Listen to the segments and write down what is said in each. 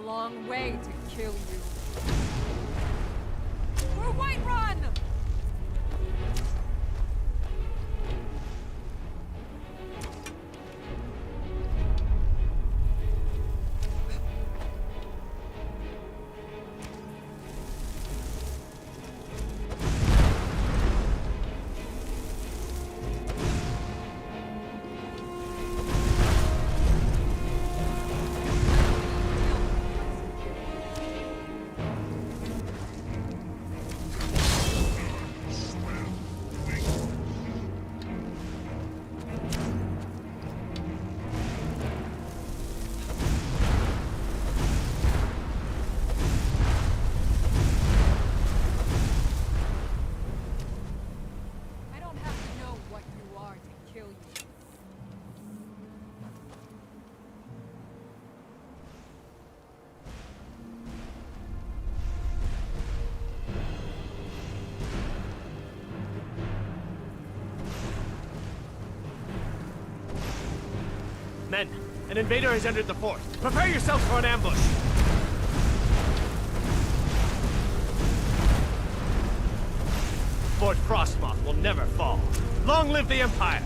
long way to kill you. We're Whiterun! Men, an invader has entered the fort. Prepare yourselves for an ambush! Fort Frostmoth will never fall. Long live the Empire!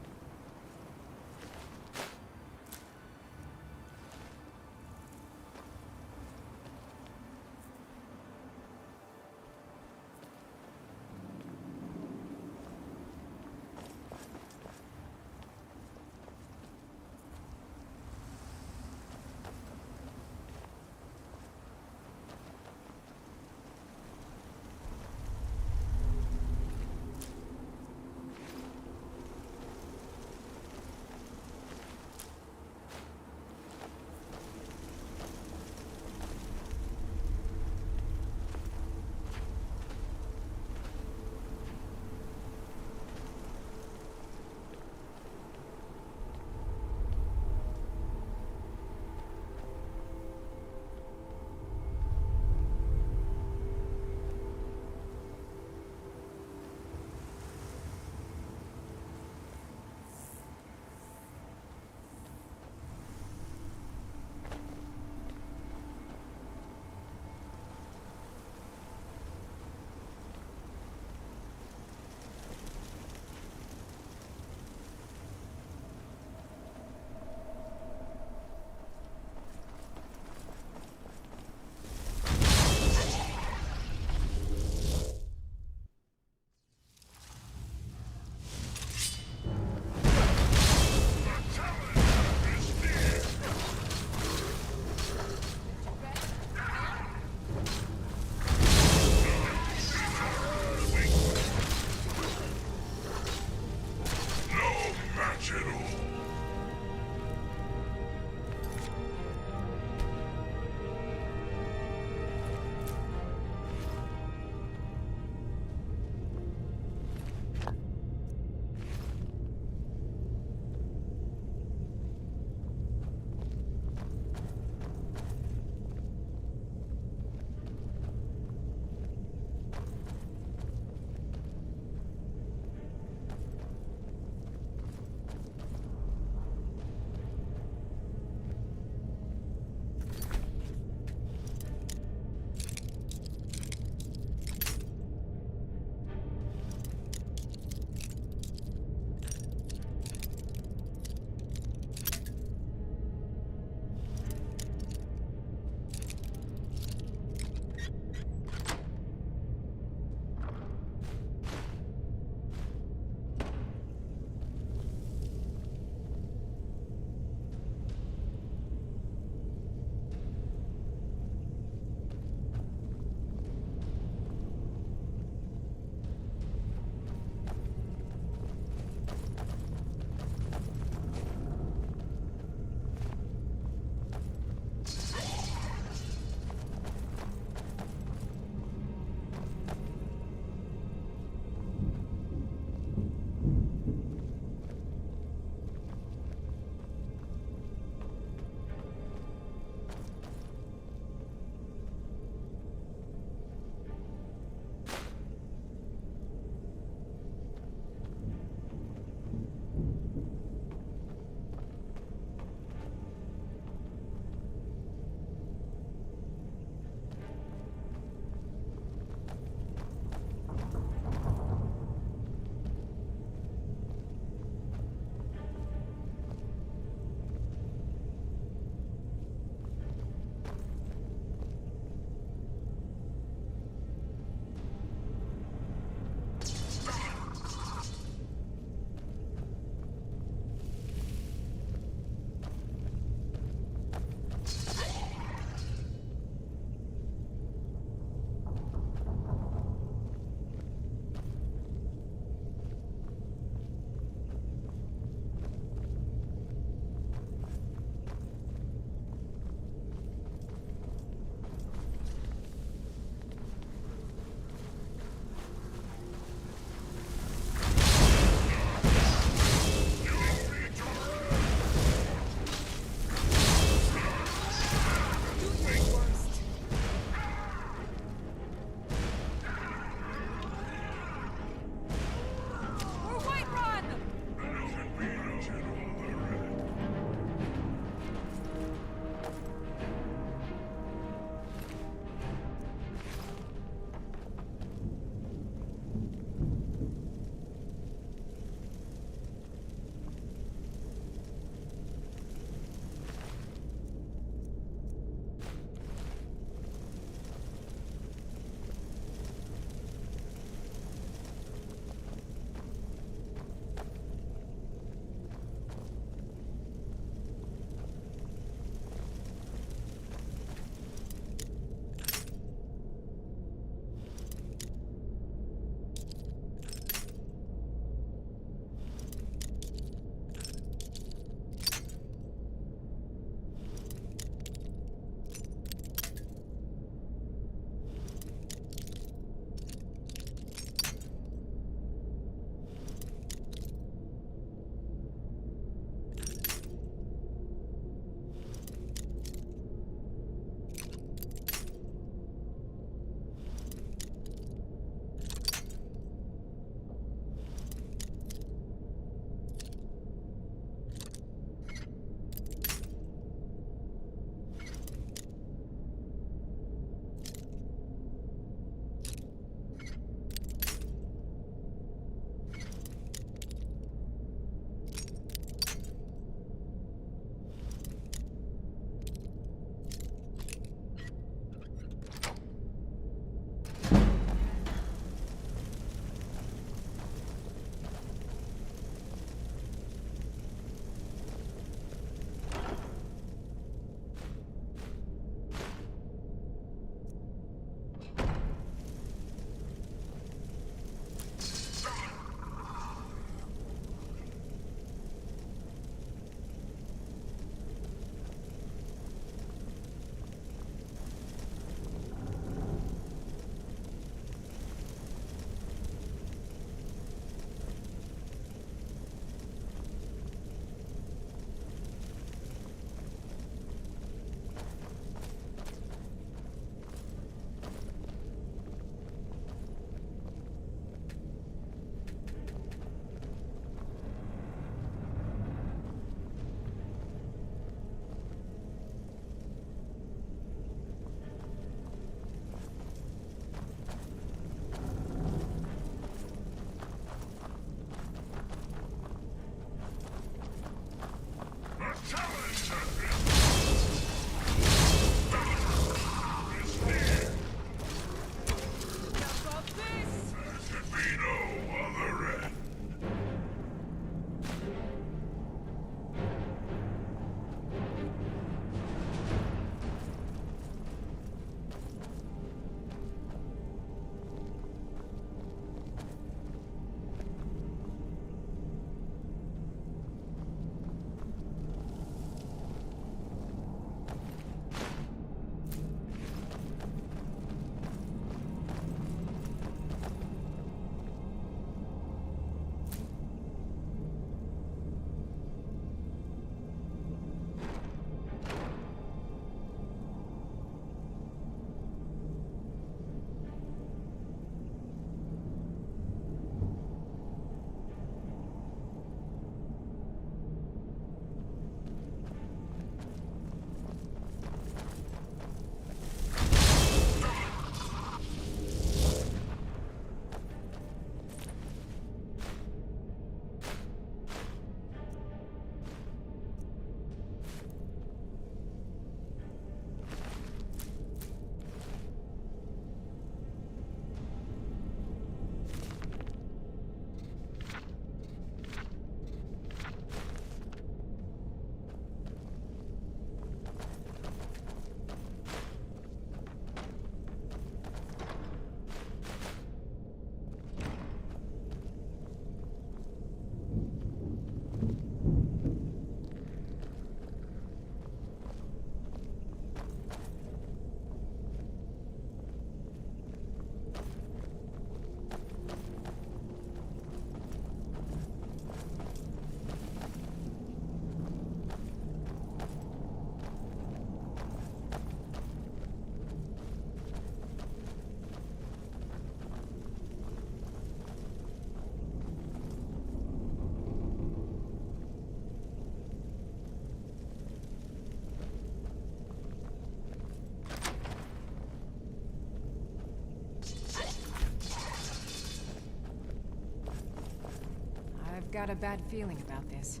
got a bad feeling about this.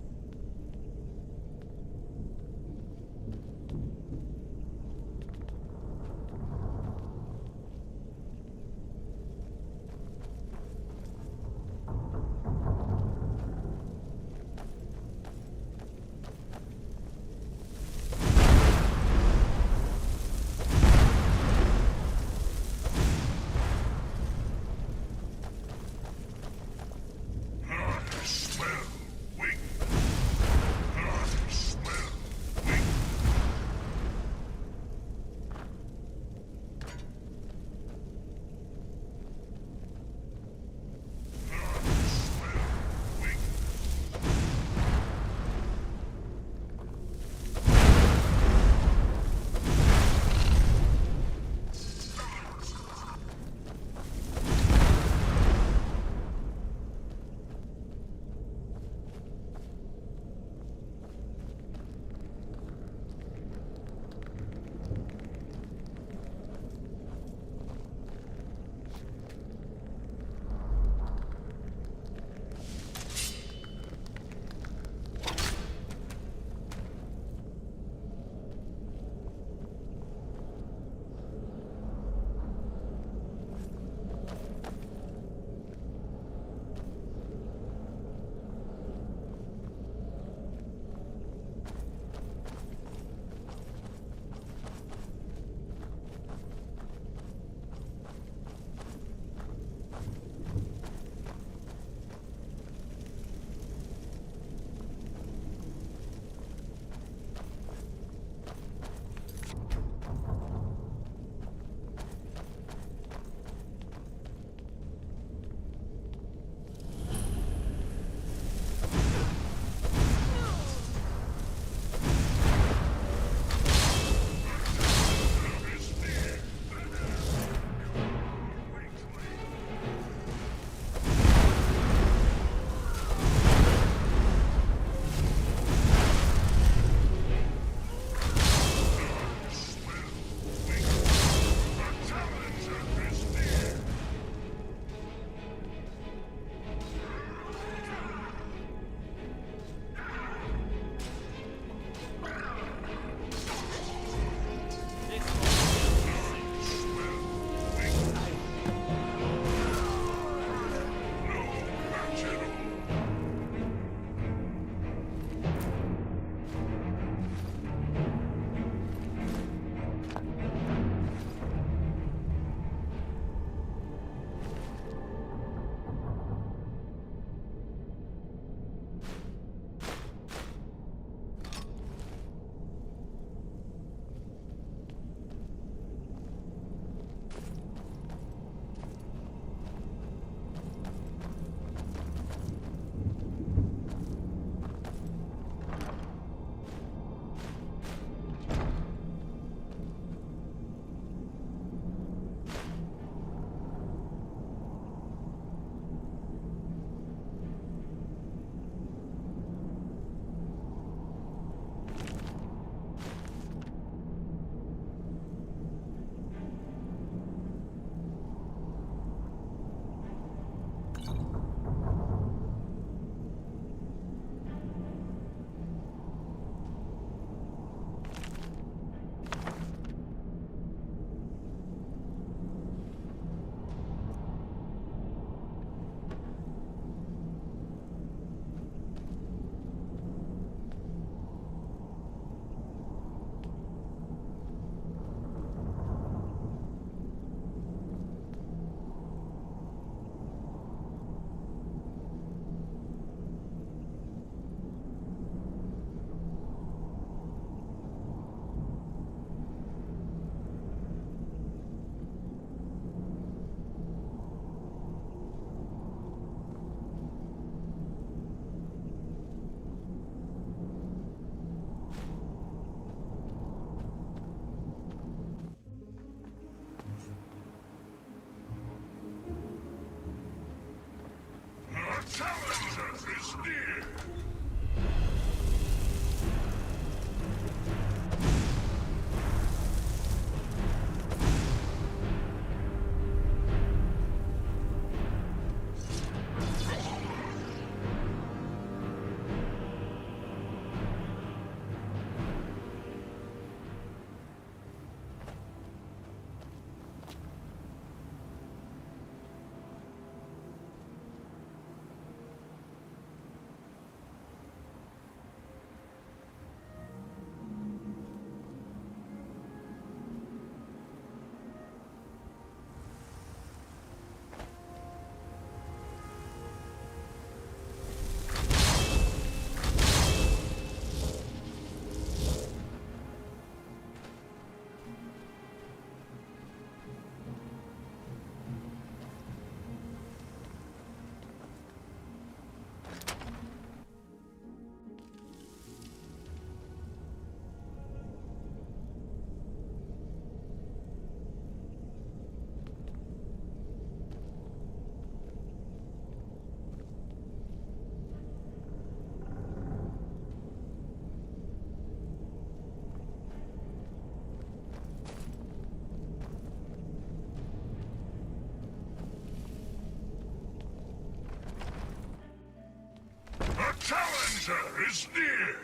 winter is near.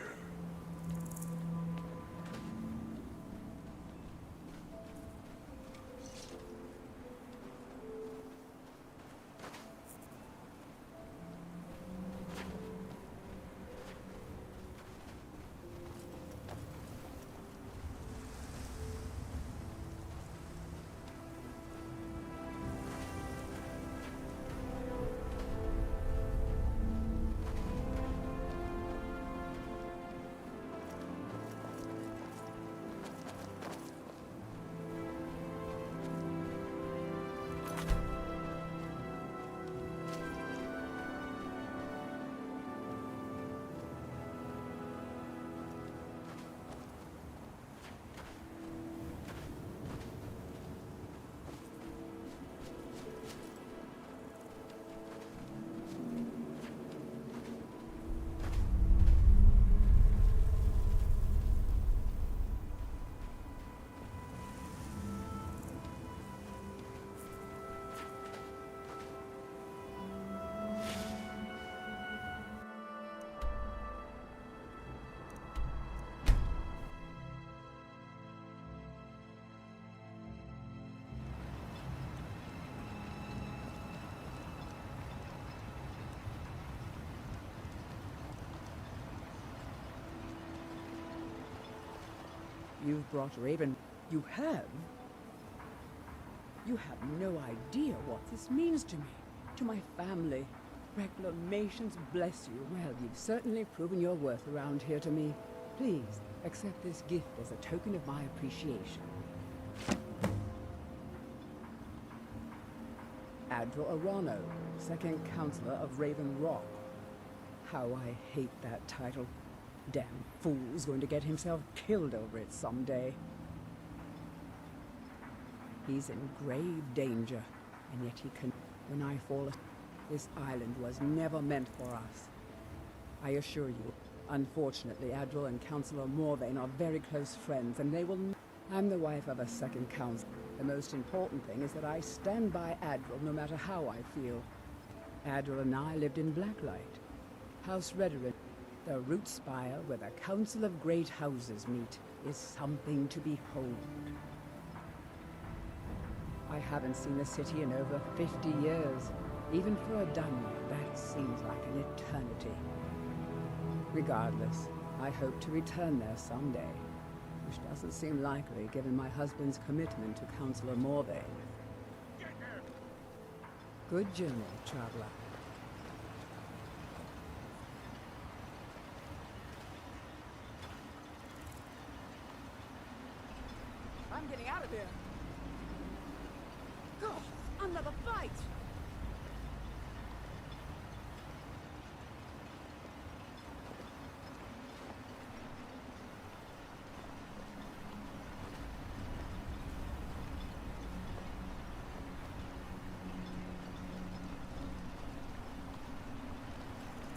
You've brought Raven. You have? You have no idea what this means to me, to my family. Reclamations bless you. Well, you've certainly proven your worth around here to me. Please, accept this gift as a token of my appreciation. Admiral Arano, second counselor of Raven Rock. How I hate that title. Damn fool's going to get himself killed over it someday. He's in grave danger, and yet he can... When I fall... This island was never meant for us. I assure you, unfortunately, Admiral and Counselor Morvain are very close friends, and they will... I'm the wife of a second counselor. The most important thing is that I stand by Admiral no matter how I feel. Admiral and I lived in Blacklight. House Redoran. The root spire where the Council of Great Houses meet is something to behold. I haven't seen the city in over 50 years. Even for a Dunmer, that seems like an eternity. Regardless, I hope to return there someday, which doesn't seem likely given my husband's commitment to Councillor Morvain. Good journey, traveler. I'm getting out of here. God, another fight!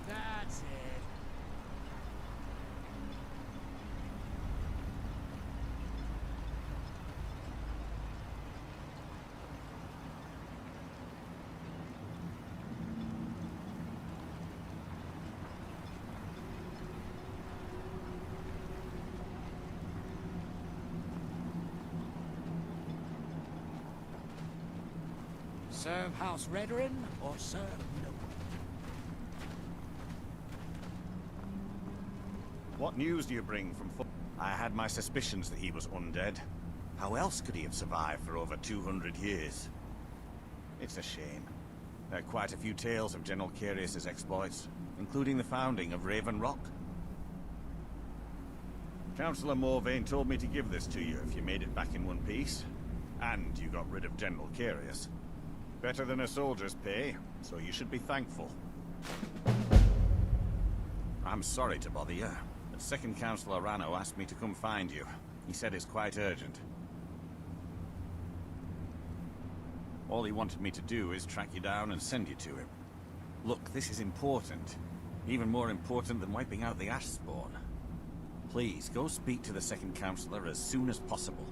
That's it. Serve House Redoran or serve no one? What news do you bring from I had my suspicions that he was undead. How else could he have survived for over 200 years? It's a shame. There are quite a few tales of General Carius's exploits, including the founding of Raven Rock. Councillor Morvain told me to give this to you if you made it back in one piece. And you got rid of General Carius. Better than a soldier's pay, so you should be thankful. I'm sorry to bother you, but Second Councillor Rano asked me to come find you. He said it's quite urgent. All he wanted me to do is track you down and send you to him. Look, this is important. Even more important than wiping out the Ashspawn. Please, go speak to the Second Councillor as soon as possible.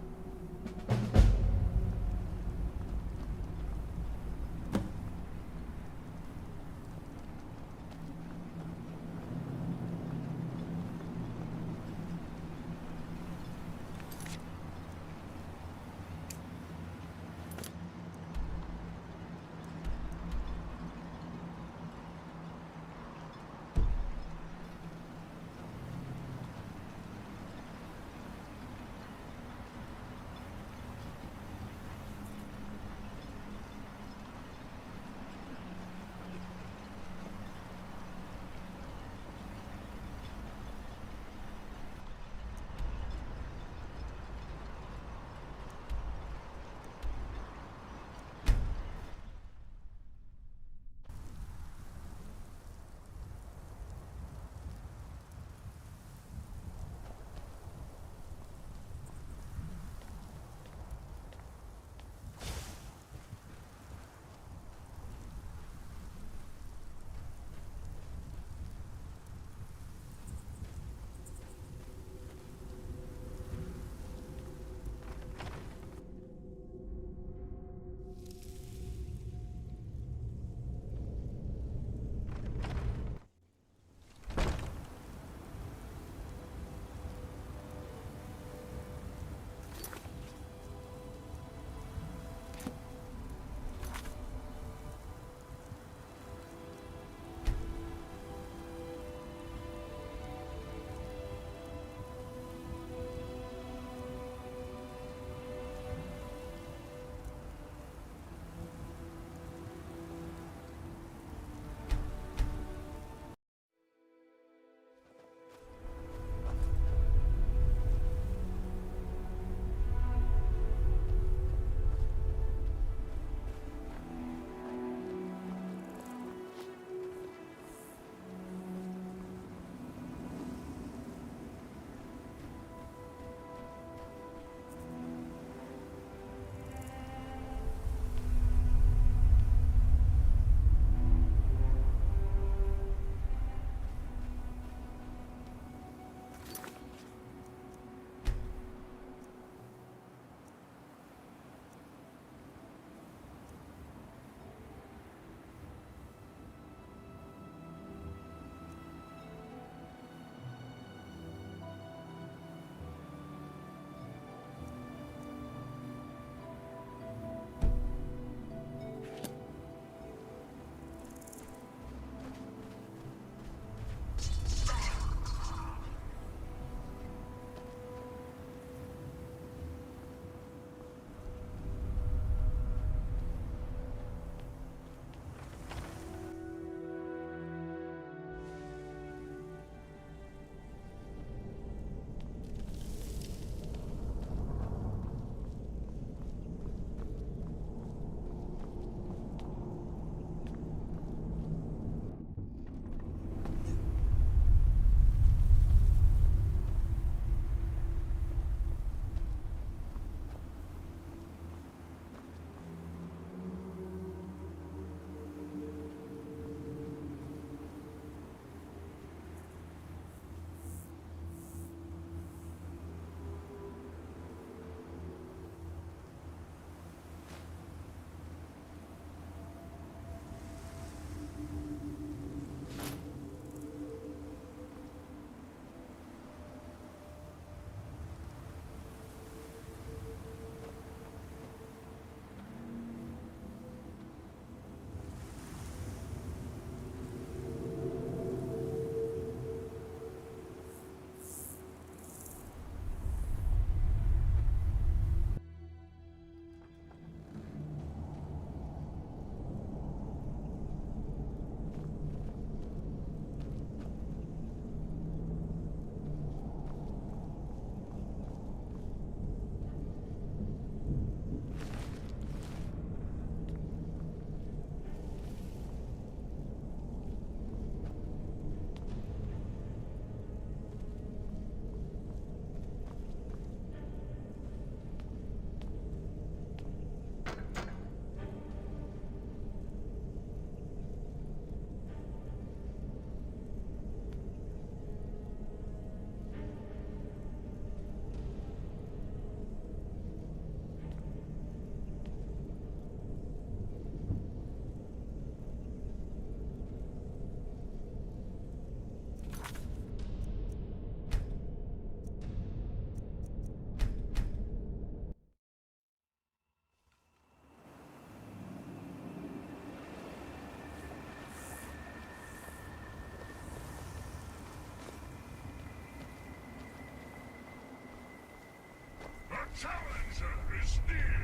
challenger is near.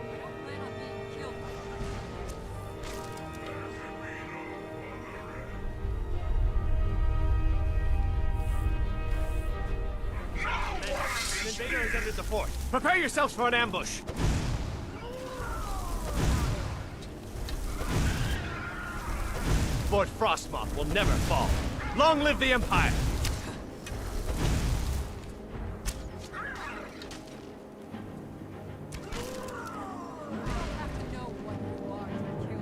I don't plan on being killed by An invader has entered the fort. Prepare yourselves for an ambush. Fort Frostmoth will never fall. Long live the Empire! I have to know what you are to kill you.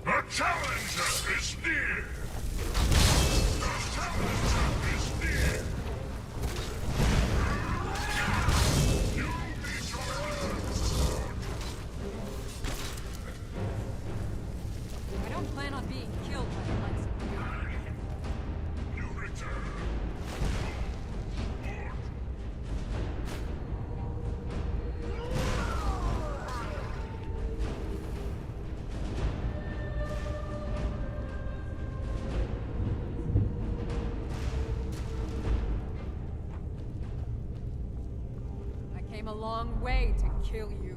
The challenger is near. The challenger is near. You meet your end. I don't plan on being killed by the likes of you. You return. Lord. I came a long way to kill you.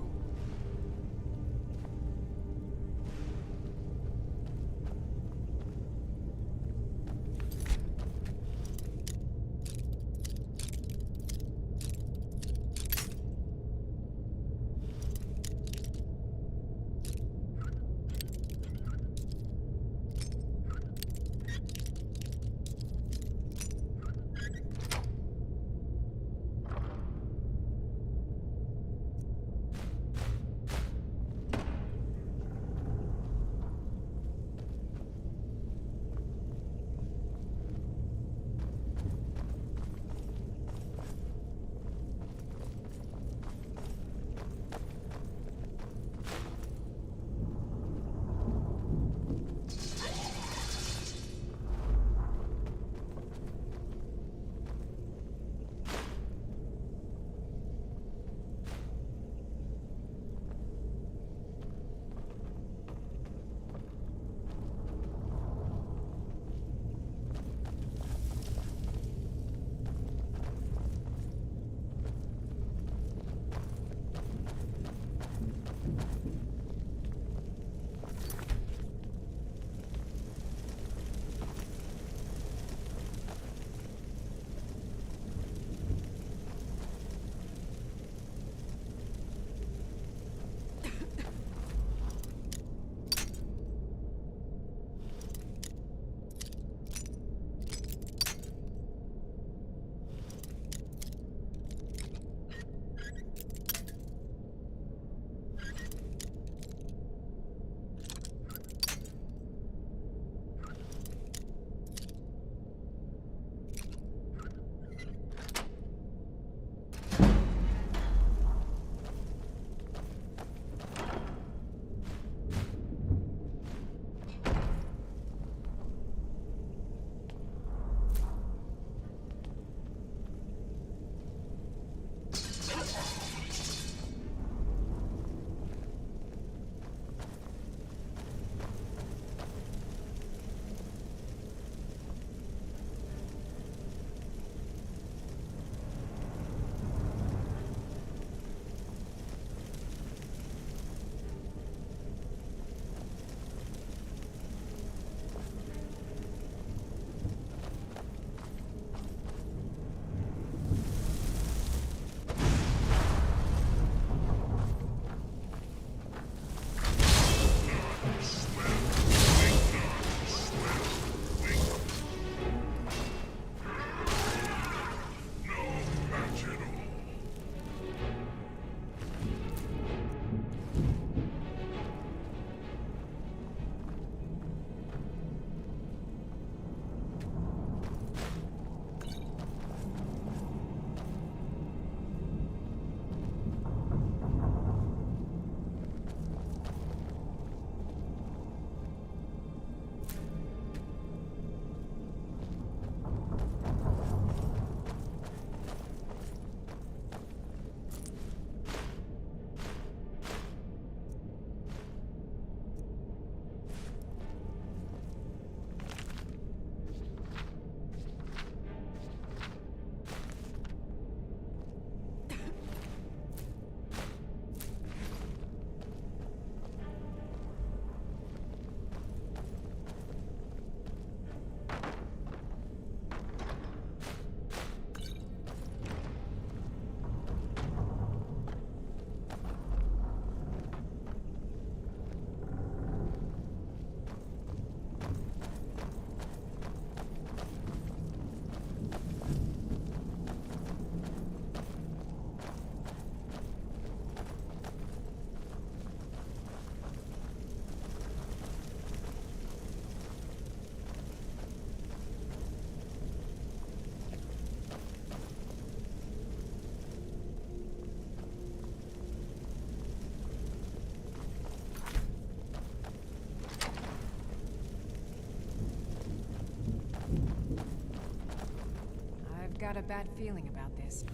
got a bad feeling about this.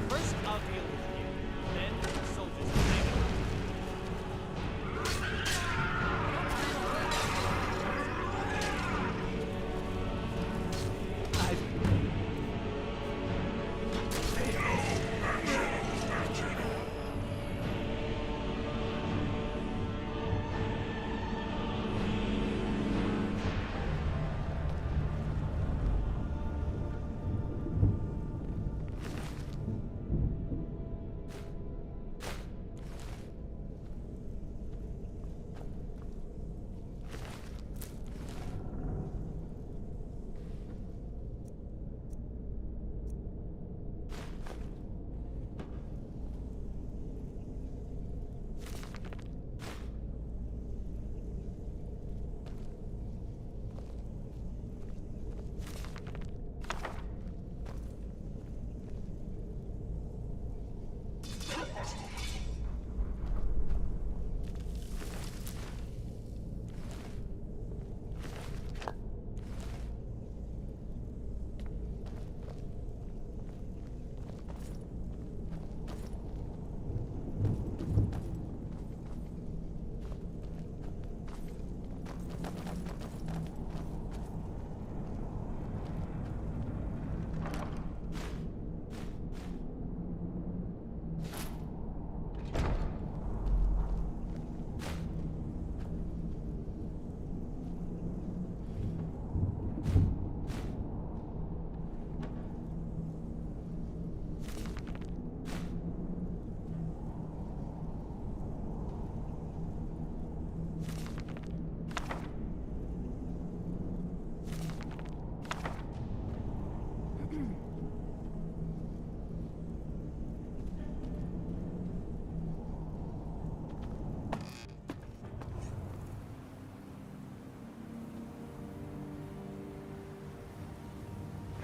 First, I'll deal with you. Then, the soldiers will take it.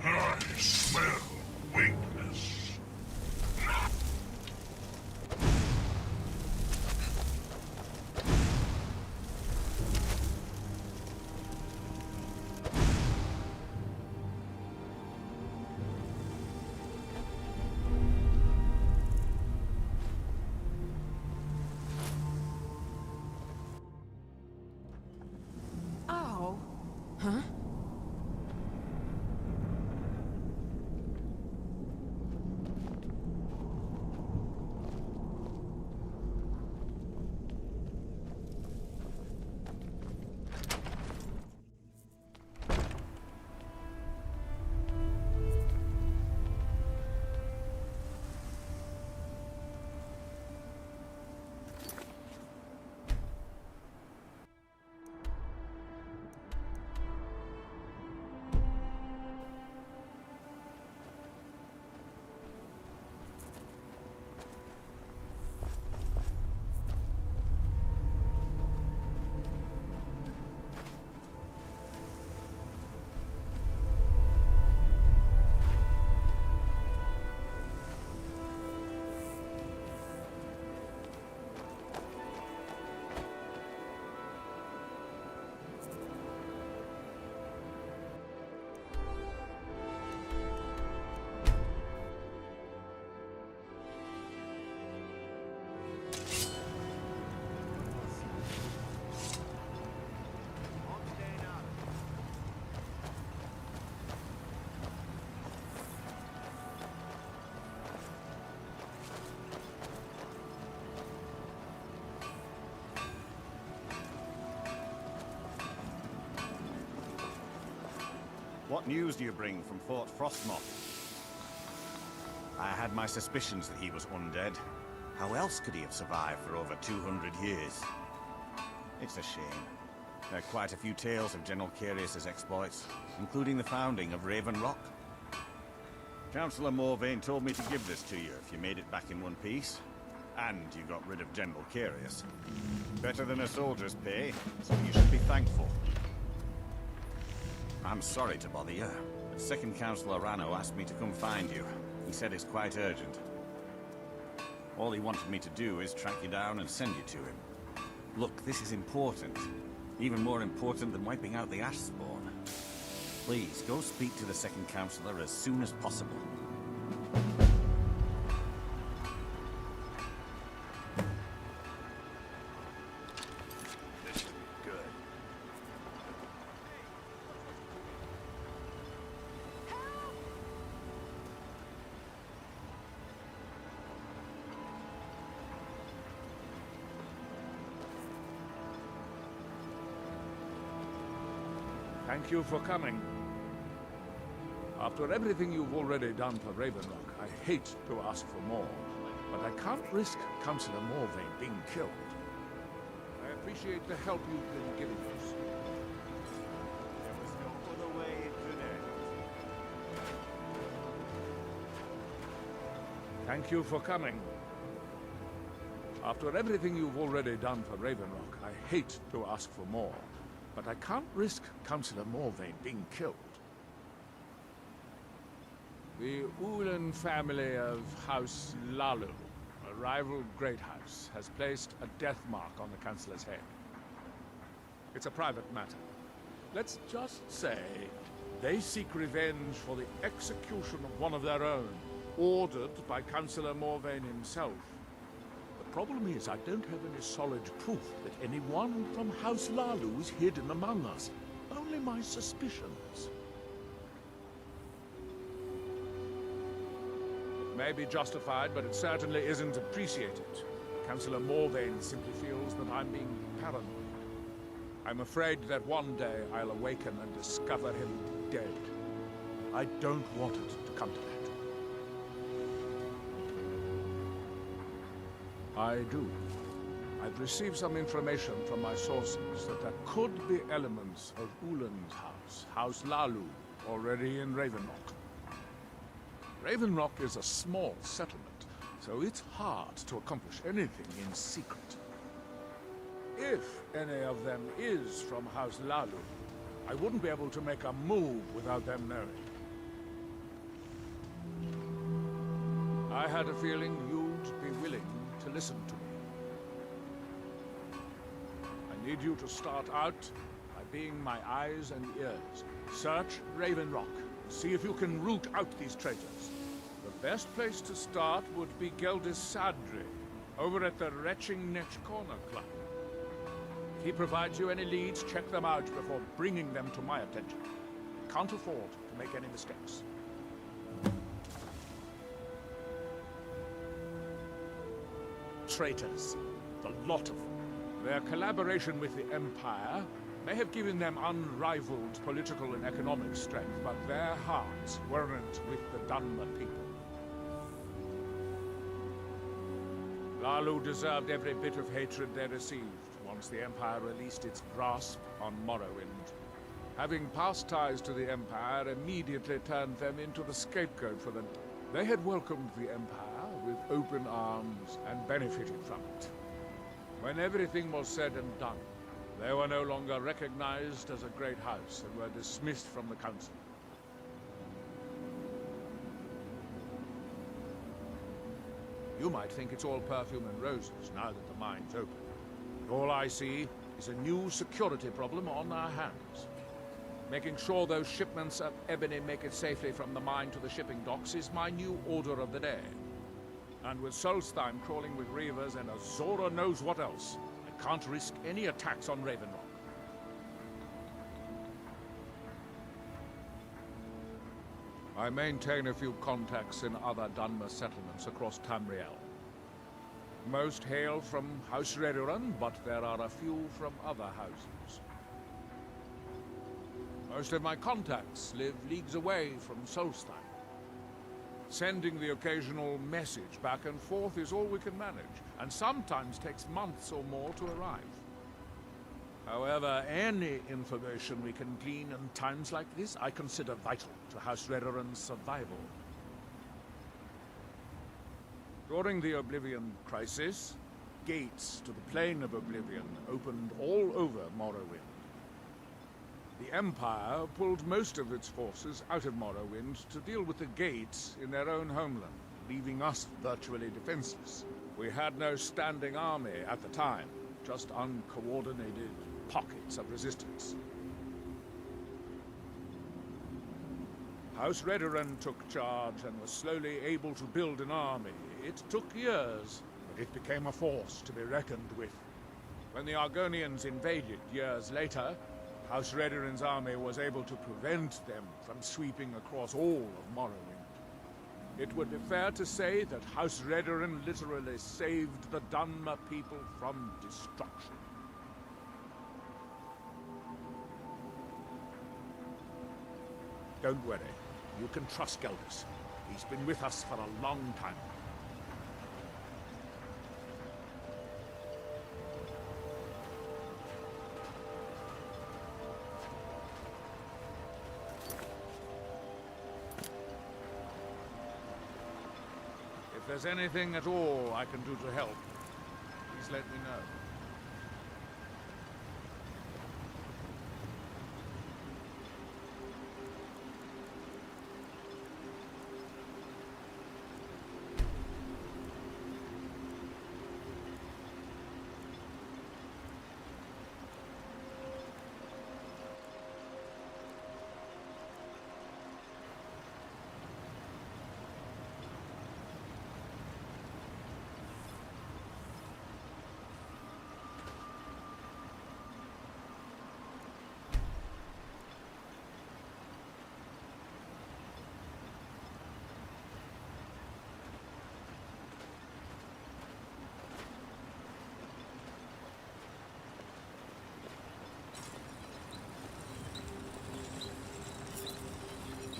I smell weakness. Oh. Huh? What news do you bring from Fort Frostmoth? I had my suspicions that he was undead. How else could he have survived for over 200 years? It's a shame. There are quite a few tales of General Carius's exploits, including the founding of Raven Rock. Councillor Morvain told me to give this to you if you made it back in one piece. And you got rid of General Carius. Better than a soldier's pay, so you should be thankful. I'm sorry to bother you, but Second Councillor Rano asked me to come find you. He said it's quite urgent. All he wanted me to do is track you down and send you to him. Look, this is important. Even more important than wiping out the Ash Spawn. Please, go speak to the Second Councillor as soon as possible. This should be good. Thank you for coming. After everything you've already done for Ravenlock, I hate to ask for more, but I can't risk Councillor Morvain being killed. I appreciate the help you've been giving us. There was no other way it could end. Thank you for coming. After everything you've already done for Ravenlock, I hate to ask for more, but I can't risk Councillor Morvain being killed. The Ulan family of House Lalu, a rival great house, has placed a death mark on the Councillor's head. It's a private matter. Let's just say they seek revenge for the execution of one of their own, ordered by Councillor Morvain himself. The problem is I don't have any solid proof that anyone from House Lalu is hidden among us. Only my suspicions. It may be justified, but it certainly isn't appreciated. Councillor Morvain simply feels that I'm being paranoid. I'm afraid that one day I'll awaken and discover him dead. I don't want it to come to that. I do. I've received some information from my sources that there could be elements of Ulan's house, House Lalu, already in Ravenlock. Ravenlock is a small settlement, so it's hard to accomplish anything in secret. If any of them is from House Lalu, I wouldn't be able to make a move without them knowing. I had a feeling you'd be willing to listen to me. I need you to start out by being my eyes and ears. Search Ravenlock. See if you can root out these traitors. The best place to start would be Guardas Sadri, over at the Retching Netch Corner Club. If he provides you any leads, check them out before bringing them to my attention. Can't afford to make any mistakes. Traitors. The lot of them. Their collaboration with the Empire may have given them unrivaled political and economic strength, but their hearts weren't with the Dunmer people. Lalu deserved every bit of hatred they received once the Empire released its grasp on Morrowind. Having past ties to the Empire immediately turned them into the scapegoat for them. They had welcomed the Empire with open arms and benefited from it. When everything was said and done, they were no longer recognized as a great house and were dismissed from the council. You might think it's all perfume and roses now that the mine's open. But all I see is a new security problem on our hands. Making sure those shipments of ebony make it safely from the mine to the shipping docks is my new order of the day. And with Solstheim crawling with Reavers and Azora knows what else, I can't risk any attacks on Ravenlock. I maintain a few contacts in other Dunmer settlements across Tamriel. Most hail from House Redoran, but there are a few from other houses. Most of my contacts live leagues away from Solstheim. Sending the occasional message back and forth is all we can manage, and sometimes takes months or more to arrive. However, any information we can glean in times like this, I consider vital to House Redoran's survival. During the Oblivion Crisis, gates to the Plane of Oblivion opened all over Morrowind. The Empire pulled most of its forces out of Morrowind to deal with the gates in their own homeland, leaving us virtually defenseless. We had no standing army at the time, just uncoordinated pockets of resistance. House Redoran took charge and was slowly able to build an army. It took years, but it became a force to be reckoned with. When the Argonians invaded years later, House Redoran's army was able to prevent them from sweeping across all of Morrowind. It would be fair to say that House Redoran literally saved the Dunmer people from destruction. Don't worry. You can trust Guardas. He's been with us for a long time. If there's anything at all I can do to help, please let me know.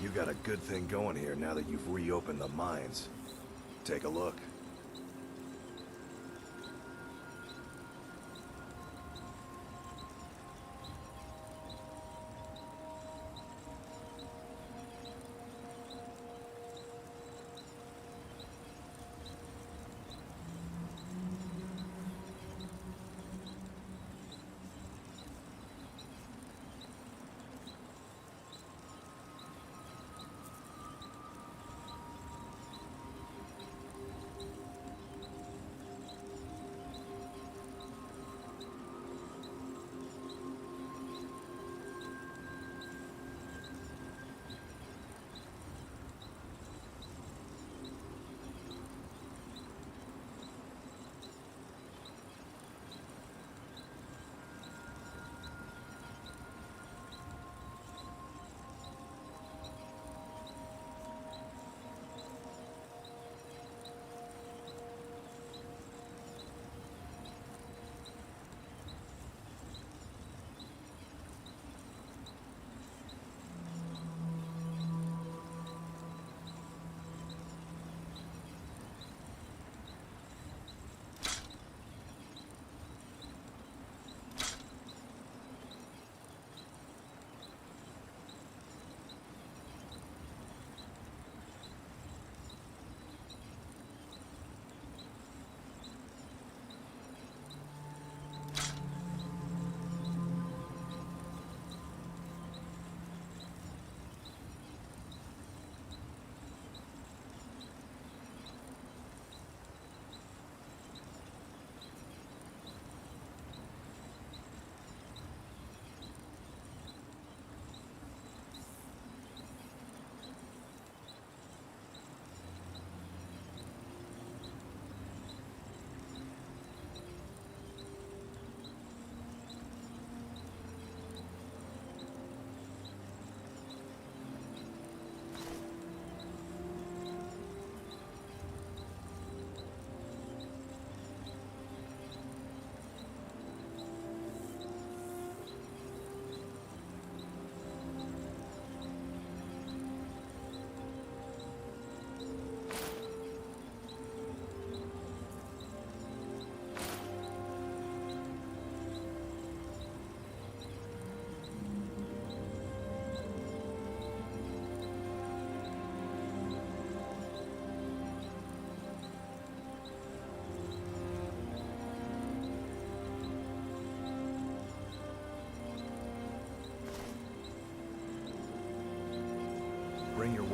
You got a good thing going here now that you've reopened the mines. Take a look.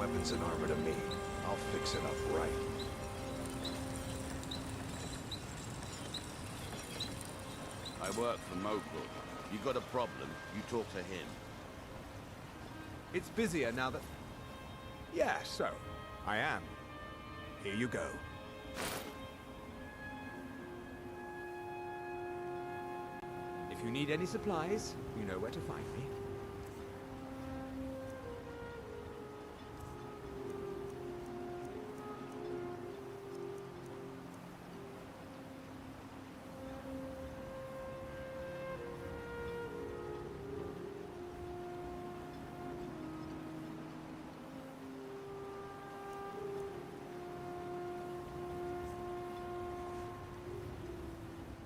weapons and armor to me. I'll fix it up right. I work for Mokul. You got a problem, you talk to him. It's busier now that... Yeah, so. I am. Here you go. If you need any supplies, you know where to find me.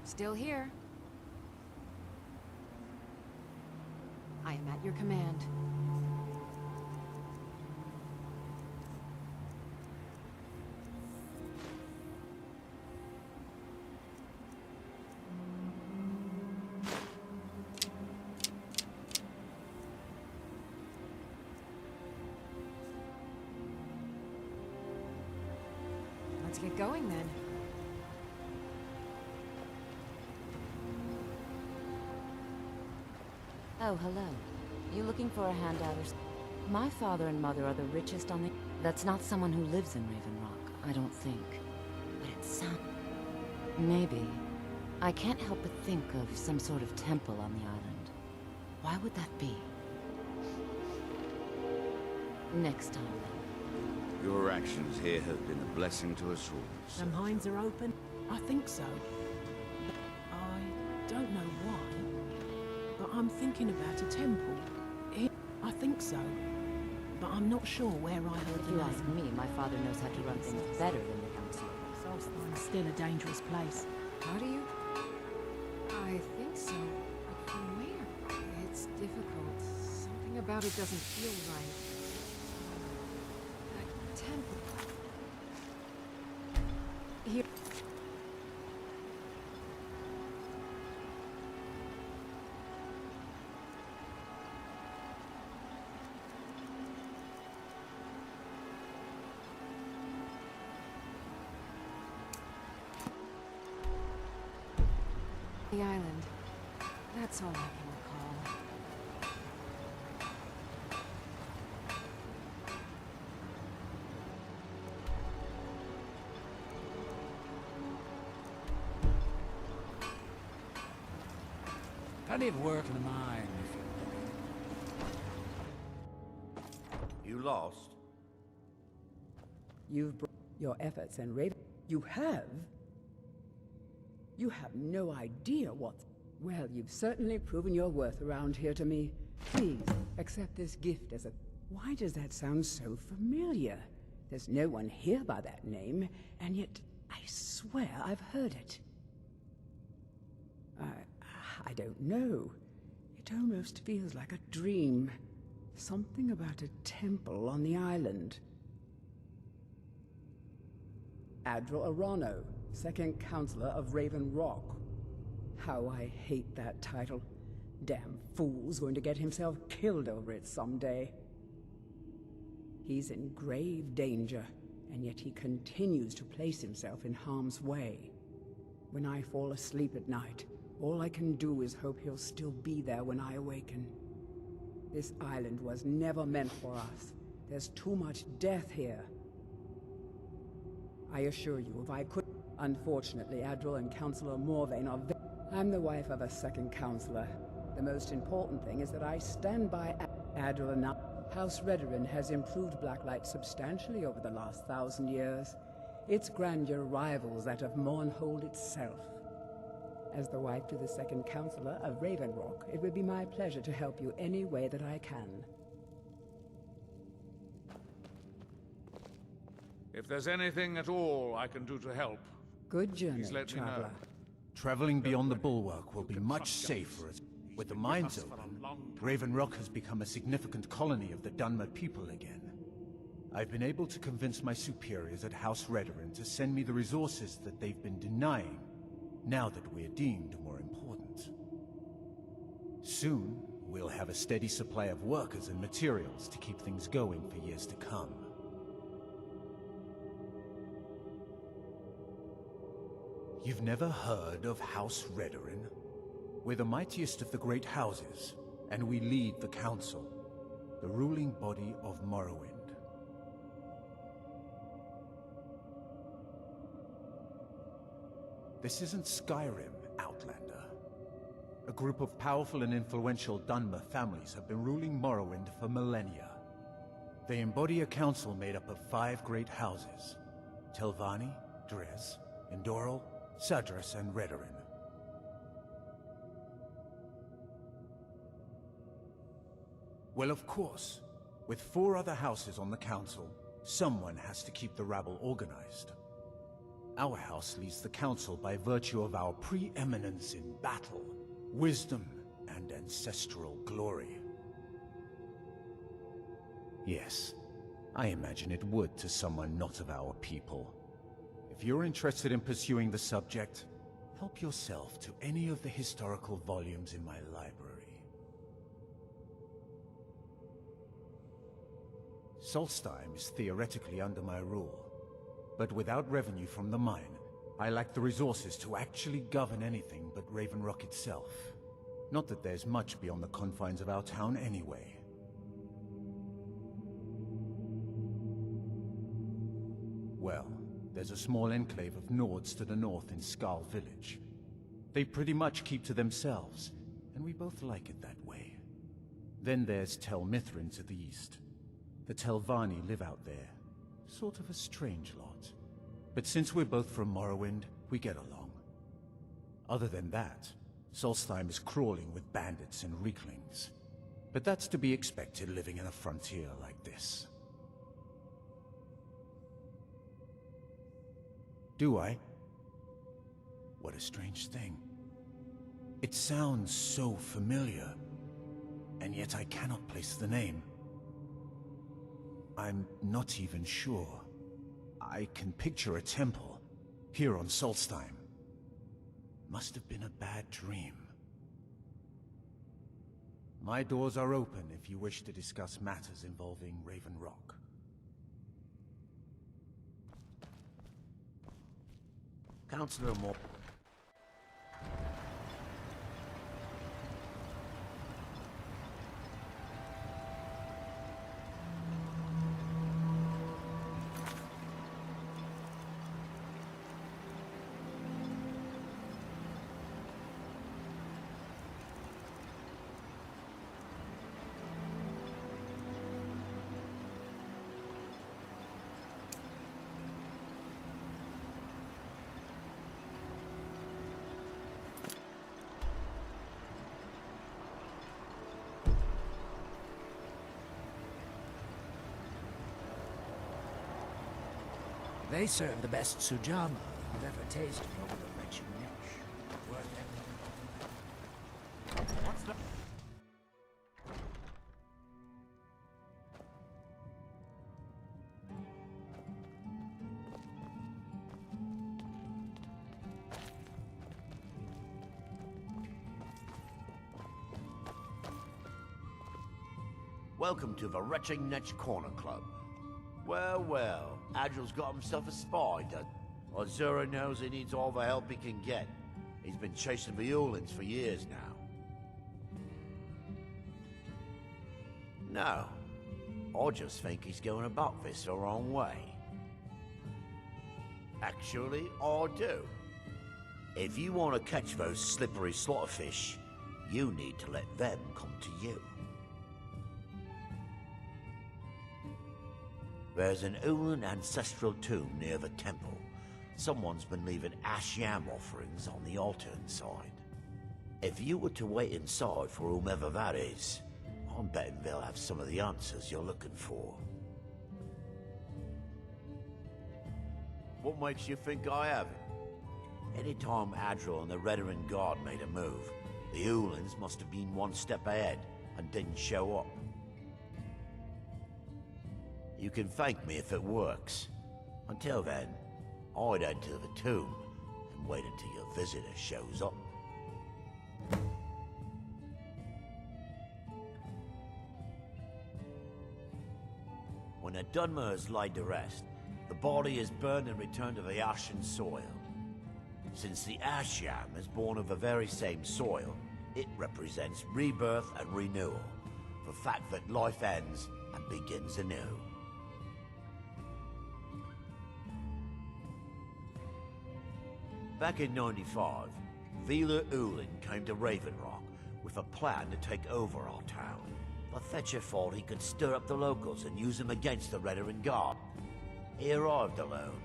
Still here. I am at your command. Let's get going then. Oh, hello. You looking for a handout or My father and mother are the richest on the... That's not someone who lives in Raven Rock, I don't think. But it sounds... Maybe. I can't help but think of some sort of temple on the island. Why would that be? Next time, then. Your actions here have been a blessing to us all. The mines are open? I think so. I don't know why, but I'm thinking about a temple. I think so, but I'm not sure where I heard If you ask me, my father knows how to run things better than the council. Solstine's still a dangerous place. How do you? I think so. But from where? It's difficult. Something about it doesn't feel right. That temple. Here. The island. That's all I can recall. Plenty of work in the mine, if You lost? You've brought your efforts and Raven. You have? You have no idea what... Well, you've certainly proven your worth around here to me. Please, accept this gift as a... Why does that sound so familiar? There's no one here by that name, and yet I swear I've heard it. I don't know. It almost feels like a dream. Something about a temple on the island. Adral Arano, second counselor of Raven Rock. How I hate that title. Damn fool's going to get himself killed over it someday. He's in grave danger, and yet he continues to place himself in harm's way. When I fall asleep at night, all I can do is hope he'll still be there when I awaken. This island was never meant for us. There's too much death here. I assure you, if I could... Unfortunately, Adral and Councillor Morvain are... I'm the wife of a second counselor. The most important thing is that I stand by Adral and... House Redoran has improved Blacklight substantially over the last 1,000 years. Its grandeur rivals that of Mournhold itself. As the wife to the second counselor of Raven Rock, it would be my pleasure to help you any way that I can. If there's anything at all I can do to help, Good journey, please let me know. traveler. Traveling beyond the bulwark will be much safer. With the mines open, Raven Rock has become a significant colony of the Dunmer people again. I've been able to convince my superiors at House Redoran to send me the resources that they've been denying, now that we're deemed more important. Soon, we'll have a steady supply of workers and materials to keep things going for years to come. You've never heard of House Redoran? We're the mightiest of the great houses, and we lead the council, the ruling body of Morrowind. This isn't Skyrim, Outlander. A group of powerful and influential Dunmer families have been ruling Morrowind for millennia. They embody a council made up of 5 great houses: Telvanni, Dres, Endoral, Sadras, and Redoran. Well, of course, with 4 other houses on the council, someone has to keep the rabble organized. Our house leads the council by virtue of our preeminence in battle, wisdom, and ancestral glory. Yes, I imagine it would to someone not of our people. If you're interested in pursuing the subject, help yourself to any of the historical volumes in my library. Solstheim is theoretically under my rule, but without revenue from the mine, I lack the resources to actually govern anything but Raven Rock itself. Not that there's much beyond the confines of our town anyway. Well, there's a small enclave of Nords to the north in Skarl Village. They pretty much keep to themselves, and we both like it that way. Then there's Tel Mithrin to the east. The Telvanni live out there. Sort of a strange lot. But since we're both from Morrowind, we get along. Other than that, Solstheim is crawling with bandits and reeklings. But that's to be expected living in a frontier like this. Do I? What a strange thing. It sounds so familiar, and yet I cannot place the name. I'm not even sure. I can picture a temple, here on Solstheim. Must have been a bad dream. My doors are open if you wish to discuss matters involving Raven Rock. Counselor Moore. They serve the best sujama you've ever tasted over the wretched niche. Worth it. What's the... Welcome to the Wretched Netch Corner Club. Well, well, Adril's got himself a spy done. Azura knows he needs all the help he can get. He's been chasing the Ulans for years now. No, I just think he's going about this the wrong way. Actually, I do. If you want to catch those slippery slaughterfish, you need to let them come to you. There's an Ulan ancestral tomb near the temple. Someone's been leaving ash yam offerings on the altar inside. If you were to wait inside for whomever that is, I'm betting they'll have some of the answers you're looking for. What makes you think I haven't? Anytime Adril and the Redoran Guard made a move, the Ulans must have been one step ahead and didn't show up. You can thank me if it works. Until then, I'd head to the tomb and wait until your visitor shows up. When the Dunmer is laid to rest, the body is burned and returned to the ashen soil. Since the ash yam is born of the very same soil, it represents rebirth and renewal, the fact that life ends and begins anew. Back in 95, Vila Ulin came to Raven Rock with a plan to take over our town. The Fetcher thought he could stir up the locals and use them against the Redoran Guard. He arrived alone,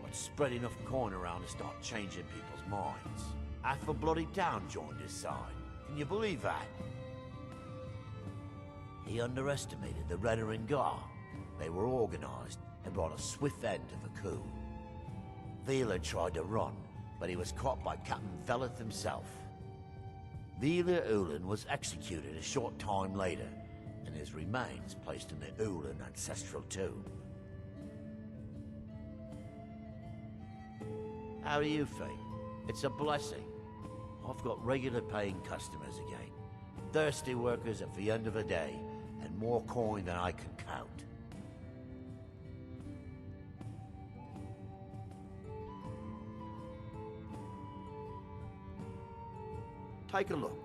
but spread enough coin around to start changing people's minds. Half a bloody town joined his side. Can you believe that? He underestimated the Redoran Guard. They were organized and brought a swift end to the coup. Vila tried to run, but he was caught by Captain Veleth himself. Vila Ulin was executed a short time later, and his remains placed in the Ulin ancestral tomb. How do you think? It's a blessing. I've got regular paying customers again. Thirsty workers at the end of the day, and more coin than I can count. Take a look.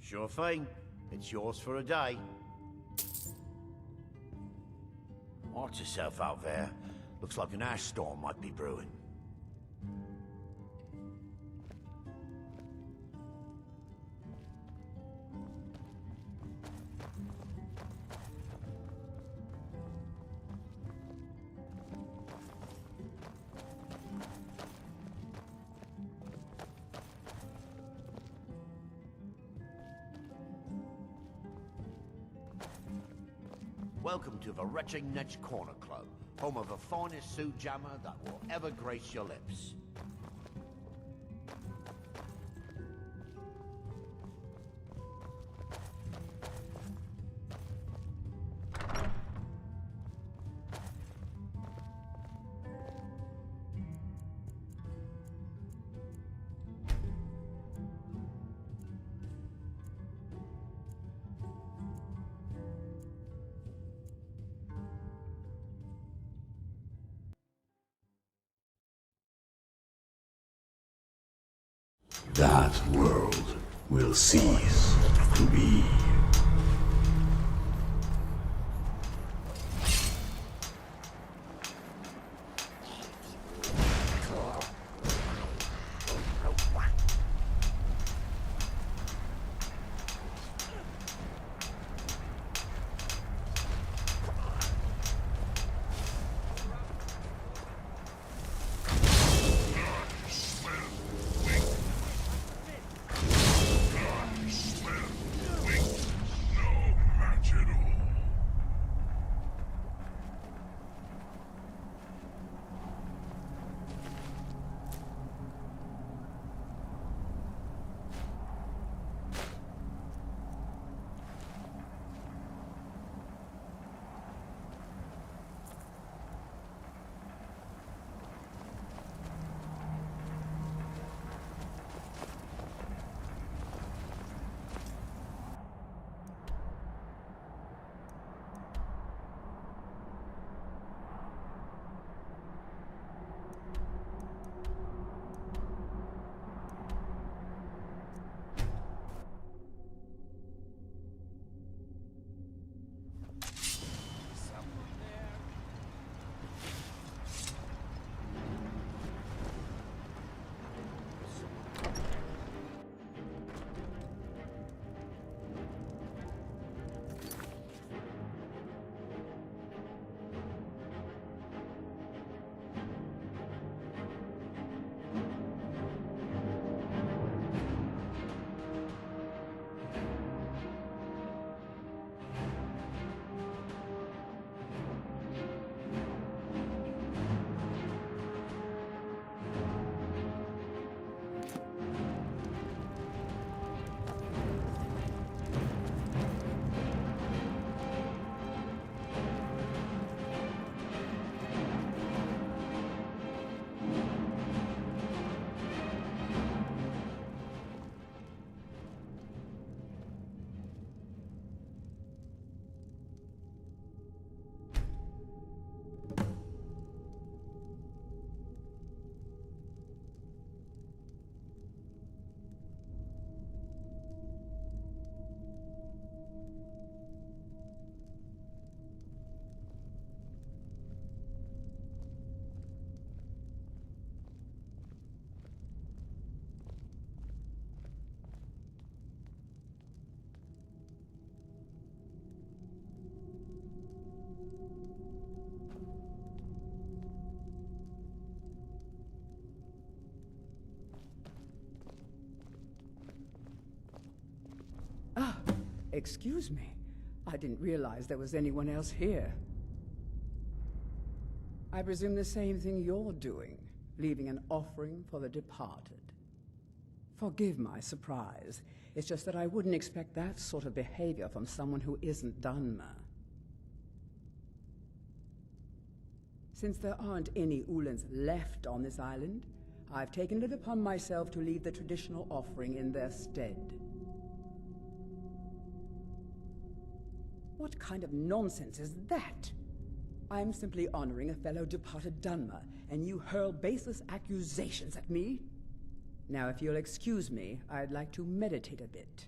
Sure thing. It's yours for a day. Watch yourself out there. Looks like an ash storm might be brewing. Welcome to the Retching Netch Corner Club, home of the finest suit jammer that will ever grace your lips. That world will cease to be. Excuse me. I didn't realize there was anyone else here. I presume the same thing you're doing, leaving an offering for the departed. Forgive my surprise. It's just that I wouldn't expect that sort of behavior from someone who isn't Dunmer. Since there aren't any Ulans left on this island, I've taken it upon myself to leave the traditional offering in their stead. What kind of nonsense is that? I'm simply honoring a fellow departed Dunmer, and you hurl baseless accusations at me? Now, if you'll excuse me, I'd like to meditate a bit.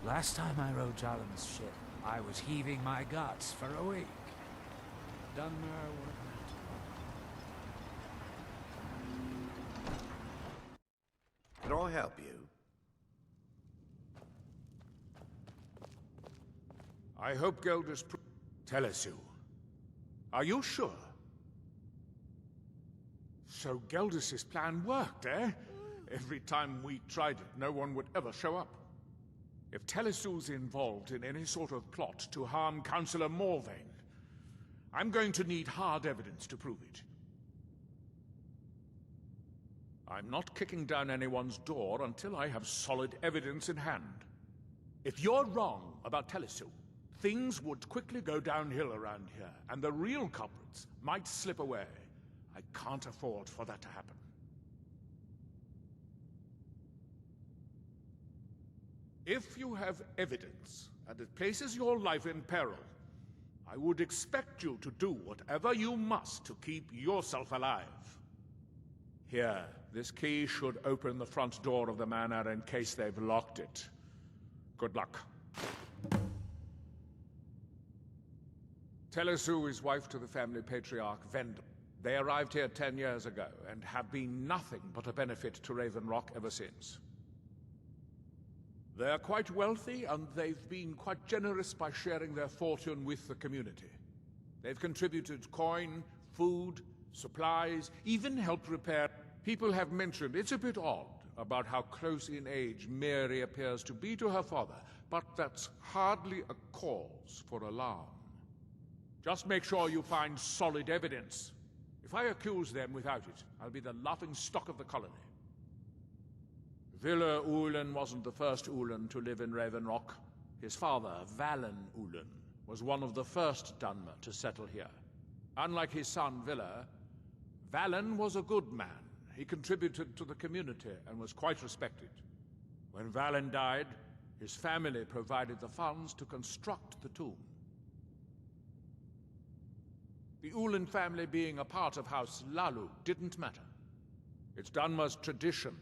Last time I rode Jalen's ship, I was heaving my guts for a week. Dunmer were Can I help you? I hope Guardas Telesu. Are you sure? So Guardas's plan worked, eh? Every time we tried it, no one would ever show up. If Telesu's involved in any sort of plot to harm Councillor Morvain, I'm going to need hard evidence to prove it. I'm not kicking down anyone's door until I have solid evidence in hand. If you're wrong about Telesu, things would quickly go downhill around here, and the real culprits might slip away. I can't afford for that to happen. If you have evidence, and it places your life in peril, I would expect you to do whatever you must to keep yourself alive. Here, this key should open the front door of the manor in case they've locked it. Good luck. Telesu is wife to the family patriarch Vendor. They arrived here 10 years ago and have been nothing but a benefit to Raven Rock ever since. They're quite wealthy, and they've been quite generous by sharing their fortune with the community. They've contributed coin, food, supplies, even helped repair. People have mentioned it's a bit odd about how close in age Mary appears to be to her father, but that's hardly a cause for alarm. Just make sure you find solid evidence. If I accuse them without it, I'll be the laughing stock of the colony. Villa Ulen wasn't the first Ulen to live in Raven Rock. His father, Valen Ulen, was one of the first Dunmer to settle here. Unlike his son, Villa, Valen was a good man. He contributed to the community and was quite respected. When Valen died, his family provided the funds to construct the tomb. The Ulen family being a part of House Lalu didn't matter. It's Dunmer's tradition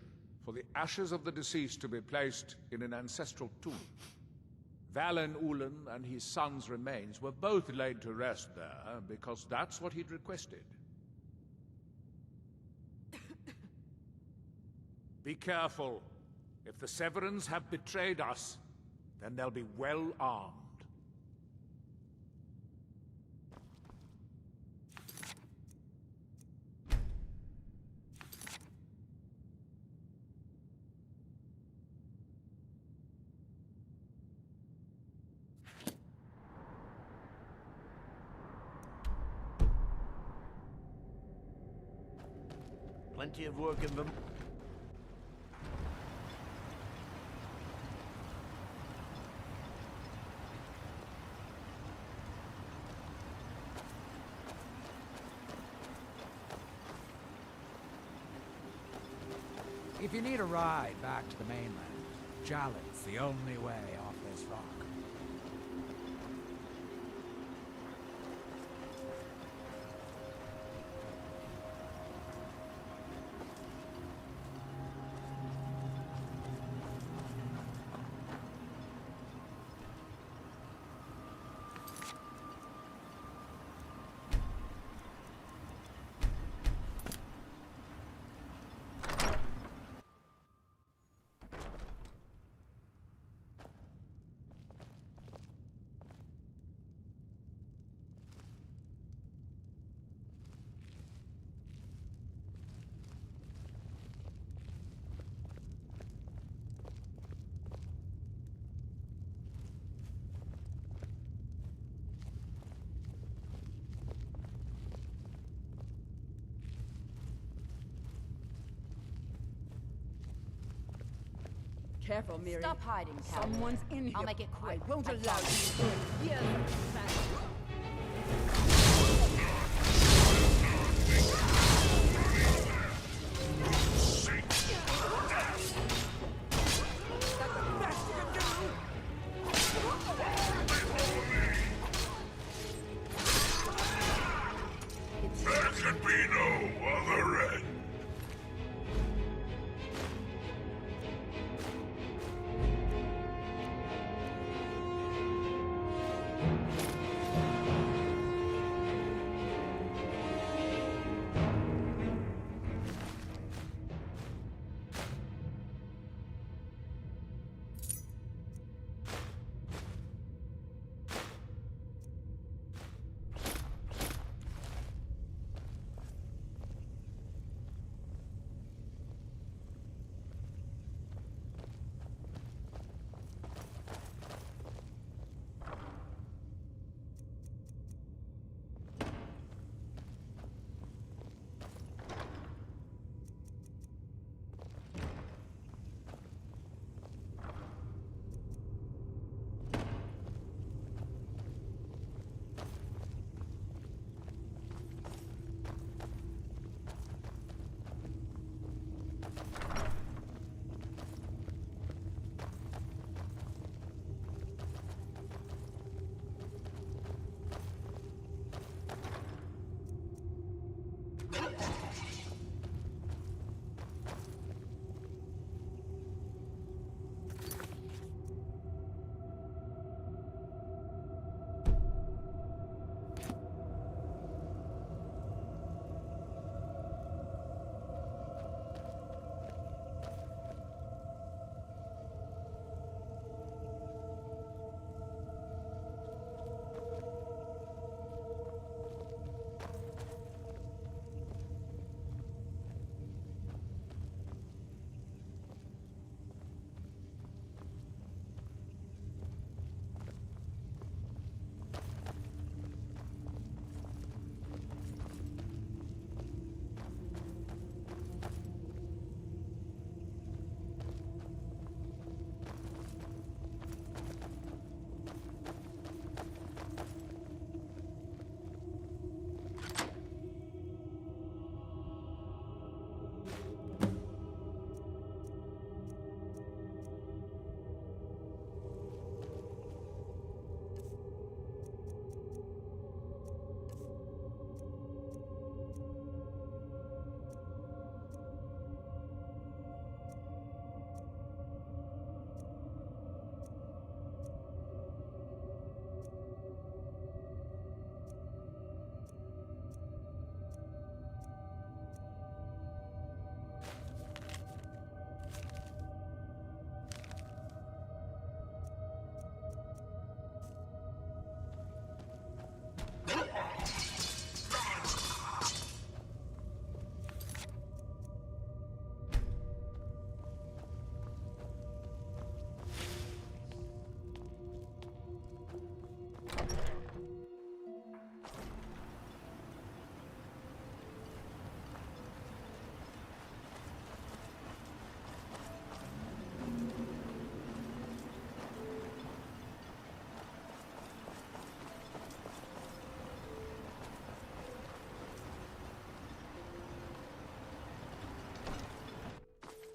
for the ashes of the deceased to be placed in an ancestral tomb. Valen Ulen and his son's remains were both laid to rest there because that's what he'd requested. Be careful. If the Severans have betrayed us, then they'll be well armed. Plenty of work in them. If you need a ride back to the mainland, Jalit's the only way off this rock. Careful, Miri. Stop hiding, Cal. Someone's in here. I'll make it quick. I won't I allow promise. you to hear them. There can be no other end.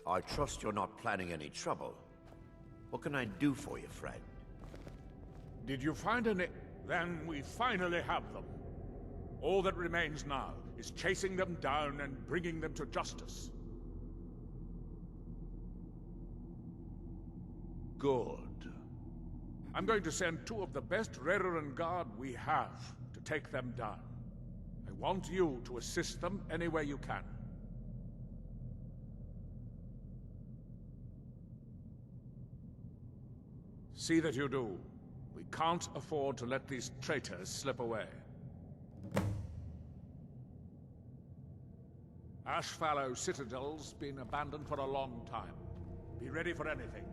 I trust you're not planning any trouble. What can I do for you, friend? Did you find any? Then we finally have them. All that remains now is chasing them down and bringing them to justice. Good. I'm going to send 2 of the best Redoran guard we have to take them down. I want you to assist them any way you can. See that you do. We can't afford to let these traitors slip away. Ashfallow Citadel's been abandoned for a long time. Be ready for anything.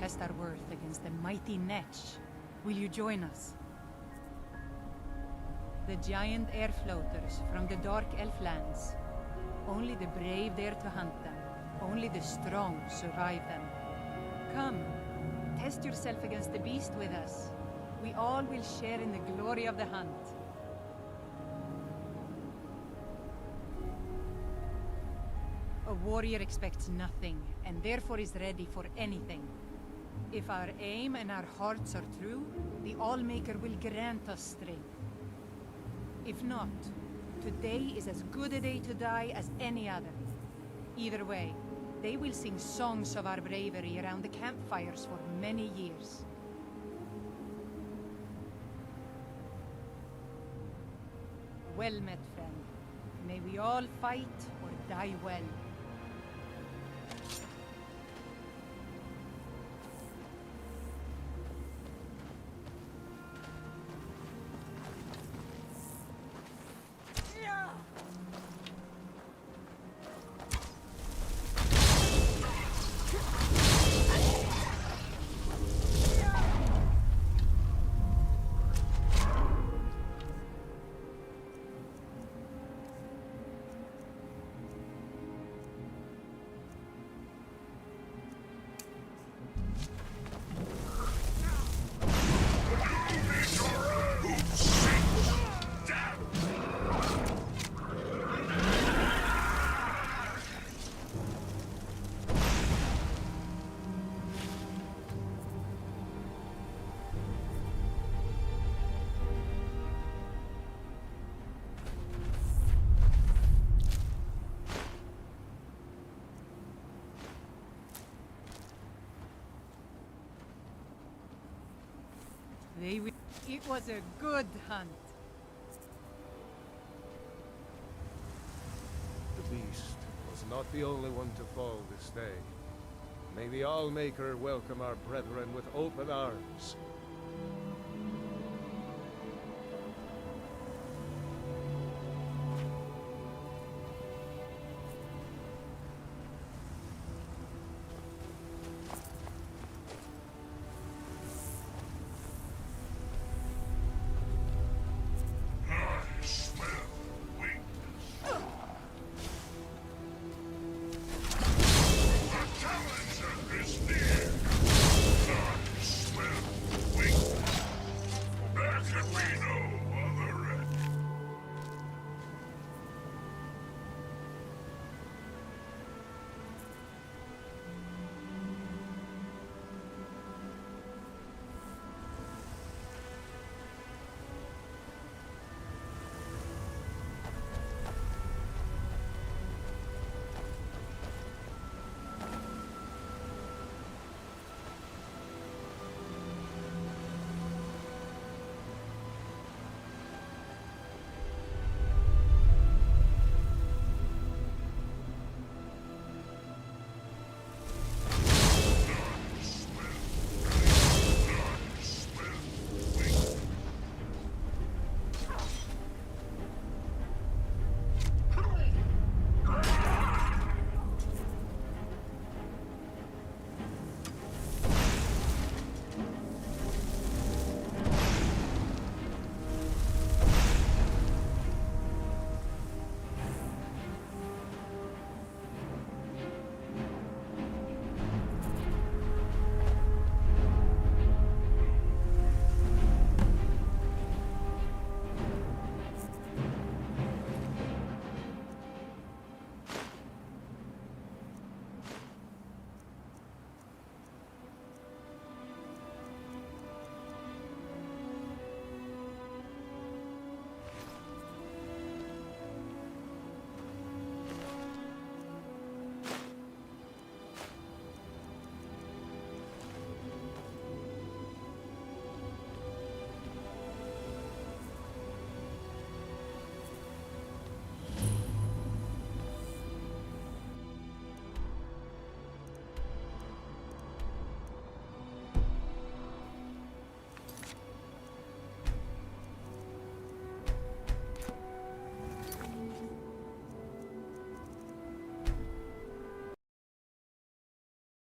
test our worth against the mighty Netch. Will you join us? The giant air floaters from the dark elf lands. Only the brave dare to hunt them. Only the strong survive them. Come, test yourself against the beast with us. We all will share in the glory of the hunt. A warrior expects nothing, and therefore is ready for anything. If our aim and our hearts are true, the Allmaker will grant us strength. If not, today is as good a day to die as any other. Either way, they will sing songs of our bravery around the campfires for many years. Well met, friend. May we all fight or die well. It was a good hunt. The beast was not the only one to fall this day. May the Allmaker welcome our brethren with open arms.